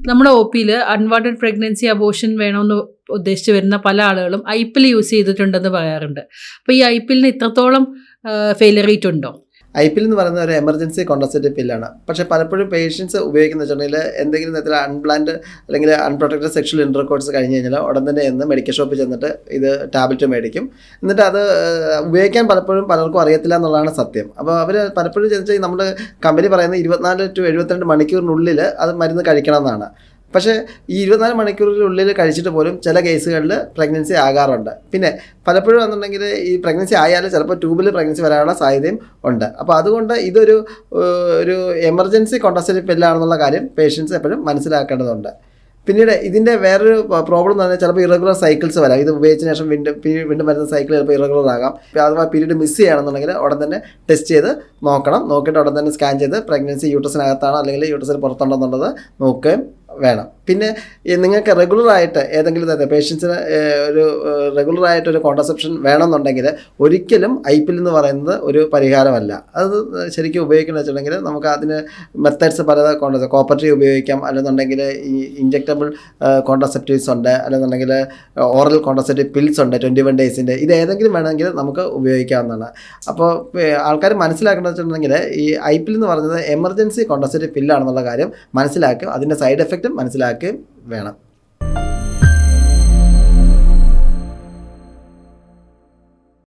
നമ്മുടെ ഒ.പിയിൽ unwanted pregnancy abortion വേണമെന്ന് ഉദ്ദേശിച്ച് വരുന്ന പല ആളുകളും ഐപ്പിൽ യൂസ് ചെയ്തിട്ടുണ്ടെന്ന് പറയാറുണ്ട്. അപ്പോൾ ഈ ഐപ്പിലിന് ഇത്രത്തോളം ഫെയിലിയർ റേറ്റ് ഉണ്ടോ? ഐപ്പിൽ എന്ന് പറയുന്ന ഒരു എമർജൻസി കോൺട്രസെപ്റ്റീവ് പില്ലാണ്. പക്ഷേ പലപ്പോഴും പേഷ്യൻസ് ഉപയോഗിക്കുന്ന വെച്ചിട്ടുണ്ടെങ്കിൽ എന്തെങ്കിലും തരത്തിൽ അൺപ്ലാൻഡ് അല്ലെങ്കിൽ അൺപ്രൊട്ടക്റ്റഡ് സെക്ഷൽ ഇൻ്റർകോഴ്സ് കഴിഞ്ഞ് കഴിഞ്ഞാൽ ഉടൻ തന്നെ എന്ന് മെഡിക്കൽ ഷോപ്പിൽ ചെന്നിട്ട് ഇത് ടാബ്ലറ്റ് മേടിക്കും. എന്നിട്ട് അത് ഉപയോഗിക്കാൻ പലപ്പോഴും പലർക്കും അറിയത്തില്ല എന്നുള്ളതാണ് സത്യം. അപ്പോൾ അവർ പലപ്പോഴും വെച്ചാൽ നമ്മൾ കമ്പനി പറയുന്നത് 24 to 72 മണിക്കൂറിനുള്ളിൽ അത് മരുന്ന് കഴിക്കണം എന്നാണ്. പക്ഷേ ഈ 24 മണിക്കൂറിനുള്ളിൽ കഴിച്ചിട്ട് പോലും ചില കേസുകളിൽ പ്രഗ്നൻസി ആകാറുണ്ട്. പിന്നെ പലപ്പോഴും എന്നുണ്ടെങ്കിൽ ഈ പ്രഗ്നൻസി ആയാലും ചിലപ്പോൾ ട്യൂബിൽ പ്രഗ്നൻസി വരാനുള്ള സാധ്യതയും ഉണ്ട്. അപ്പോൾ അതുകൊണ്ട് ഇതൊരു എമർജൻസി കോൺട്രസെപ്റ്റീവ് പില്ലാണെന്നുള്ള കാര്യം പേഷ്യൻസ് എപ്പോഴും മനസ്സിലാക്കേണ്ടതുണ്ട്. പിന്നീട് ഇതിൻ്റെ വേറൊരു പ്രോബ്ലം എന്ന് പറഞ്ഞാൽ ചിലപ്പോൾ ഇറഗുലർ സൈക്കിൾസ് വരാം. ഇത് ഉപയോഗിച്ചതിന് ശേഷം വീണ്ടും വരുന്ന സൈക്കിൾ ചിലപ്പോൾ ഇറഗുലർ ആകാം. അഥവാ പീരീഡ് മിസ് ചെയ്യുകയാണെന്നുണ്ടെങ്കിൽ ഉടൻ തന്നെ ടെസ്റ്റ് ചെയ്ത് നോക്കണം. നോക്കിയിട്ട് ഉടൻ തന്നെ സ്കാൻ ചെയ്ത് പ്രഗ്നൻസി യൂട്രസിനകത്താണോ അല്ലെങ്കിൽ യൂട്രസിന് പുറത്തുണ്ടോ എന്നുള്ളത് നോക്കുകയും വേണം. പിന്നെ നിങ്ങൾക്ക് റെഗുലറായിട്ട് ഏതെങ്കിലും തരത്തിൽ പേഷ്യൻസിന് ഒരു റെഗുലറായിട്ടൊരു കോൺട്രസെപ്ഷൻ വേണമെന്നുണ്ടെങ്കിൽ ഒരിക്കലും ഐപ്പിൽ എന്ന് പറയുന്നത് ഒരു പരിഹാരമല്ല. അത് ശരിക്കും ഉപയോഗിക്കണമെന്ന് വെച്ചിട്ടുണ്ടെങ്കിൽ നമുക്ക് അതിന് മെത്തേഡ്സ് പല കോപ്പറേറ്റീവ് ഉപയോഗിക്കാം. അല്ലെന്നുണ്ടെങ്കിൽ ഈ ഇഞ്ചെക്റ്റബിൾ കോൺട്രസെപ്റ്റീവ്സ് ഉണ്ട്, അല്ലെന്നുണ്ടെങ്കിൽ ഓറൽ കോൺട്രസെപ്റ്റീവ് പിൽസ് ഉണ്ട് 21 ഡേയ്സിൻ്റെ. ഇത് ഏതെങ്കിലും വേണമെങ്കിൽ നമുക്ക് ഉപയോഗിക്കാവുന്നതാണ്. അപ്പോൾ ആൾക്കാർ മനസ്സിലാക്കേണ്ടത് വെച്ചിട്ടുണ്ടെങ്കിൽ ഈ ഐപ്പിൽ എന്ന് പറയുന്നത് എമർജൻസി കോൺട്രസെപ്റ്റീവ് പില്ലാണെന്നുള്ള കാര്യം മനസ്സിലാക്കും. അതിൻ്റെ സൈഡ് എഫക്റ്റും മനസ്സിലാക്കുകയും വേണം.